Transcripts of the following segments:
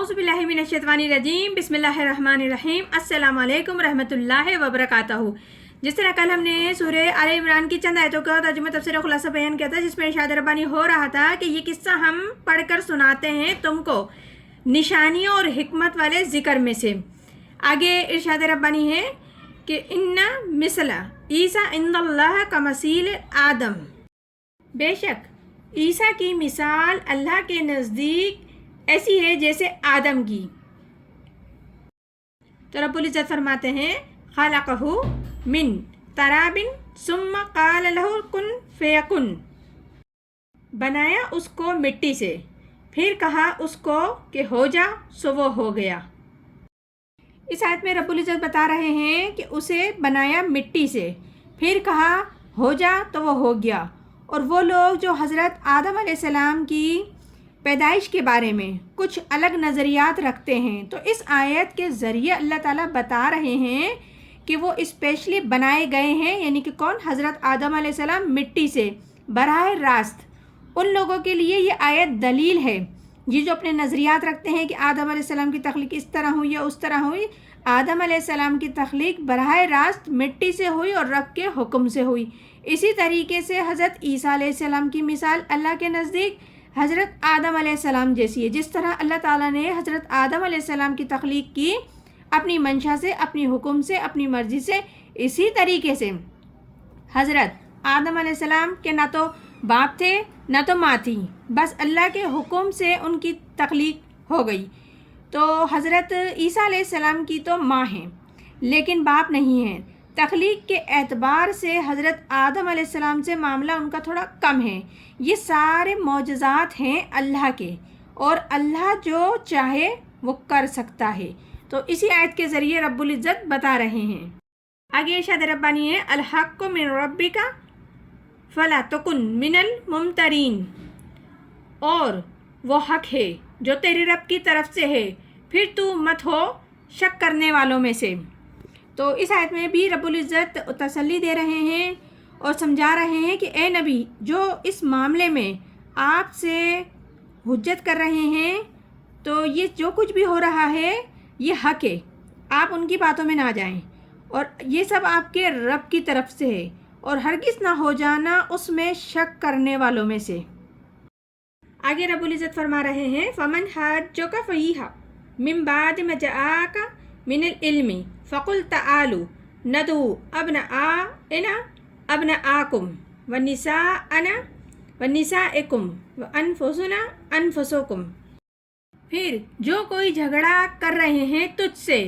औज़ुबिल्लाहि मिनश्शैतानिर्रजीम बिस्मिल्लाहिर्रहमानिर्रहीम अस्सलामु अलैकुम रहमतुल्लाहि व बरकातहू। जिस तरह कल हमने सूरह आले इमरान की चंद आयतों का तर्जुमा तफसीर और खुलासा बयान किया था, जिसमें इरशाद रब्बानी हो रहा था कि ये किस्सा हम पढ़कर सुनाते हैं तुमको निशानियों और हिकमत वाले ज़िक्र में से। आगे इरशाद रब्बानी है कि इन्ना मिसला ईसा इंदल्लाह का मसील आदम, बेशक ईसा की मिसाल अल्लाह के नज़दीक ऐसी है जैसे आदम की। तो रब्बुल इज़्ज़त फरमाते हैं खलक़हु मिन तराबिन सुम्मा क़ाल लहु कुन फ़यकुन, बनाया उसको मिट्टी से, फिर कहा उसको कि हो जा, सो वो हो गया। इस आयत में रब्बुल इज़्ज़त बता रहे हैं कि उसे बनाया मिट्टी से, फिर कहा हो जा, तो वो हो गया। और वो लोग जो हज़रत आदम अलैहिस्सलाम की पैदाइश के बारे में कुछ अलग नज़रियात रखते हैं, तो इस आयत के ज़रिए अल्लाह ताला बता रहे हैं कि वो स्पेशली बनाए गए हैं, यानी कि कौन, हज़रत आदम अलैहिस्सलाम मिट्टी से बराह रास्त। उन लोगों के लिए ये आयत दलील है, ये जो अपने नज़रियात रखते हैं कि आदम अलैहिस्सलाम की तख्लीक इस तरह हुई या उस तरह हुई। आदम अलैहिस्सलाम की तख्लीक बराह रास्त मिट्टी से हुई और रब के हुक्म से हुई। इसी तरीके से हज़रत ईसा अलैहिस्सलाम की मिसाल अल्लाह के नज़दीक हज़रत आदम अलैहिस्सलाम जैसी है। जिस तरह अल्लाह ताला ने हज़रत आदम अलैहिस्सलाम की तख्लीक की अपनी मंशा से, अपनी हुक्म से, अपनी मर्ज़ी से, इसी तरीके से हज़रत आदम अलैहिस्सलाम के ना तो बाप थे ना तो माँ थी, बस अल्लाह के हुक्म से उनकी तख्लीक हो गई। तो हज़रत ईसा अलैहिस्सलाम की तो माँ हैं लेकिन बाप नहीं है। तख्लीक के एतबार से हज़रत आदम अलैहिस्सलाम से मामला उनका थोड़ा कम है। ये सारे मौजज़ात हैं अल्लाह के, और अल्लाह जो चाहे वो कर सकता है। तो इसी आयत के ज़रिए रब्बुल इज़्ज़त बता रहे हैं। आगे इरशाद रब्बानी है अल हक़्क़ु मिन रब्बिका फला तकुन मिनल मुमतरीन, और वो हक़ है जो तेरे रब की तरफ से है, फिर तू मत हो शक करने वालों में से। तो इस आयत में भी रब्बुल इज़्ज़त तसल्ली दे रहे हैं और समझा रहे हैं कि ए नबी, जो इस मामले में आपसे हुज्जत कर रहे हैं, तो ये जो कुछ भी हो रहा है ये हक़ है, आप उनकी बातों में ना जाएं, और ये सब आपके रब की तरफ से है, और हरगिज़ ना हो जाना उसमें शक करने वालों में से। आगे रब्बुल इज़्ज़त फरमा रहे हैं फ़मन हज्जका फ़ीहा मिन बाद मा जाअका मिनल इल्मी फ़कुल तआलू नदू अब्नाआकुम व निसाएकुम व अनफुसुना अनफुसुकुम। फिर जो कोई झगड़ा कर रहे हैं तुझसे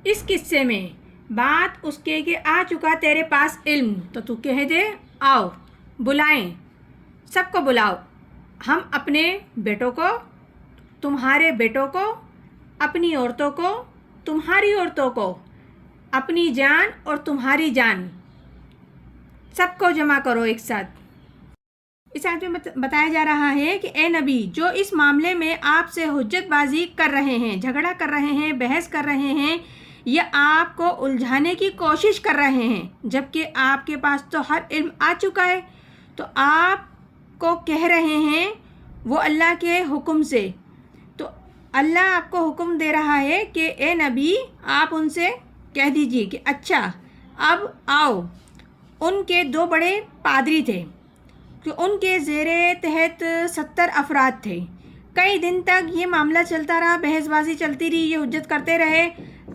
इस किस्से में, बात उसके कि आ चुका तेरे पास इल्म, तो तू कह दे आओ, बुलाएं, सबको बुलाओ, हम अपने बेटों को, तुम्हारे बेटों को, अपनी औरतों को, तुम्हारी औरतों को, अपनी जान और तुम्हारी जान, सबको जमा करो एक साथ। इस आयत में बताया जा रहा है कि ए नबी, जो इस मामले में आपसे हुज्जतबाजी कर रहे हैं, झगड़ा कर रहे हैं, बहस कर रहे हैं, या आपको उलझाने की कोशिश कर रहे हैं, जबकि आपके पास तो हर इल्म आ चुका है, तो आपको कह रहे हैं वो अल्लाह के हुक्म से। तो अल्लाह आपको हुक्म दे रहा है कि ए नबी, आप उनसे कह दीजिए कि अच्छा अब आओ। उनके दो बड़े पादरी थे कि उनके ज़ेरे तहत 70 अफराद थे। कई दिन तक ये मामला चलता रहा, बहसबाजी चलती रही, ये हुज्जत करते रहे।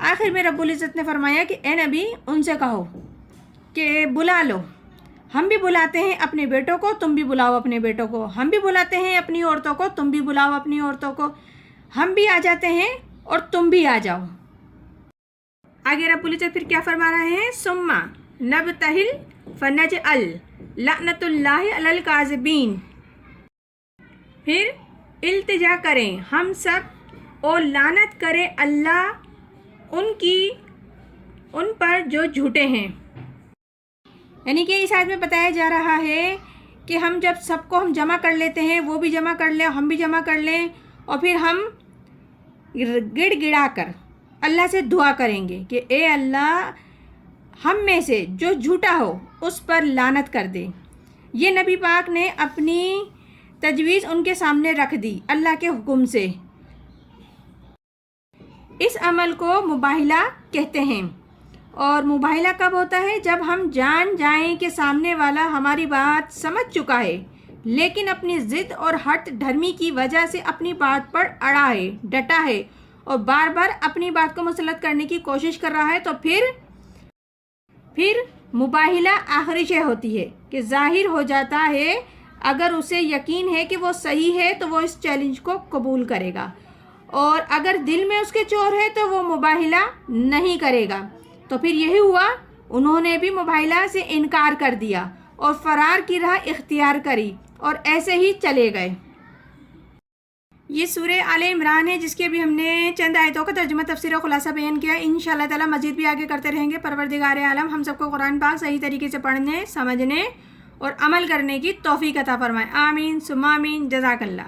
आखिर में रब्बुल इज़्ज़त ने फरमाया कि ए नबी, उनसे कहो कि बुला लो, हम भी बुलाते हैं अपने बेटों को, तुम भी बुलाओ अपने बेटों को, हम भी बुलाते हैं अपनी औरतों को, तुम भी बुलाओ अपनी औरतों को, हम भी आ जाते हैं और तुम भी आ जाओ। आगे रब्बुल इज़्ज़त फिर क्या फरमा रहे हैं सुम्मा नबतहिल फनजअल लअनतुल्लाहि अलल काज़िबीन। फिर इल्तिजा करें हम सब और लानत करे अल्लाह उन पर जो झूठे हैं। यानी कि इस आयत में बताया जा रहा है कि हम जब सबको हम जमा कर लेते हैं, वो भी जमा कर लें, हम भी जमा कर लें, और फिर हम गिड़गिड़ा कर अल्लाह से दुआ करेंगे कि ए अल्लाह, हम में से जो झूठा हो उस पर लानत कर दे। ये नबी पाक ने अपनी तजवीज़ उनके सामने रख दी अल्लाह के हुक्म से। اس عمل کو مباہلہ کہتے ہیں۔ اور مباہلہ کب ہوتا ہے؟ جب ہم جان جائیں کہ سامنے والا ہماری بات سمجھ چکا ہے لیکن اپنی ضد اور ہٹ دھرمی کی وجہ سے اپنی بات پر اڑا ہے، ڈٹا ہے اور بار بار اپنی بات کو مسلط کرنے کی کوشش کر رہا ہے، تو پھر مباہلہ آخری شے ہوتی ہے کہ ظاہر ہو جاتا ہے اگر اسے یقین ہے کہ وہ صحیح ہے تو وہ اس چیلنج کو قبول کرے گا، اور اگر دل میں اس کے چور ہے تو وہ مباہلہ نہیں کرے گا۔ تو پھر یہی ہوا، انہوں نے بھی مباہلہ سے انکار کر دیا اور فرار کی راہ اختیار کری اور ایسے ہی چلے گئے۔ یہ سورہ آل عمران ہے جس کے بھی ہم نے چند آیتوں کا ترجمہ، تفسیر اور خلاصہ بیان کیا۔ انشاءاللہ تعالی مزید بھی آگے کرتے رہیں گے۔ پروردگار عالم ہم سب کو قرآن پاک صحیح طریقے سے پڑھنے، سمجھنے اور عمل کرنے کی توفیق عطا فرمائے۔ آمین ثم آمین۔ جزاک اللہ۔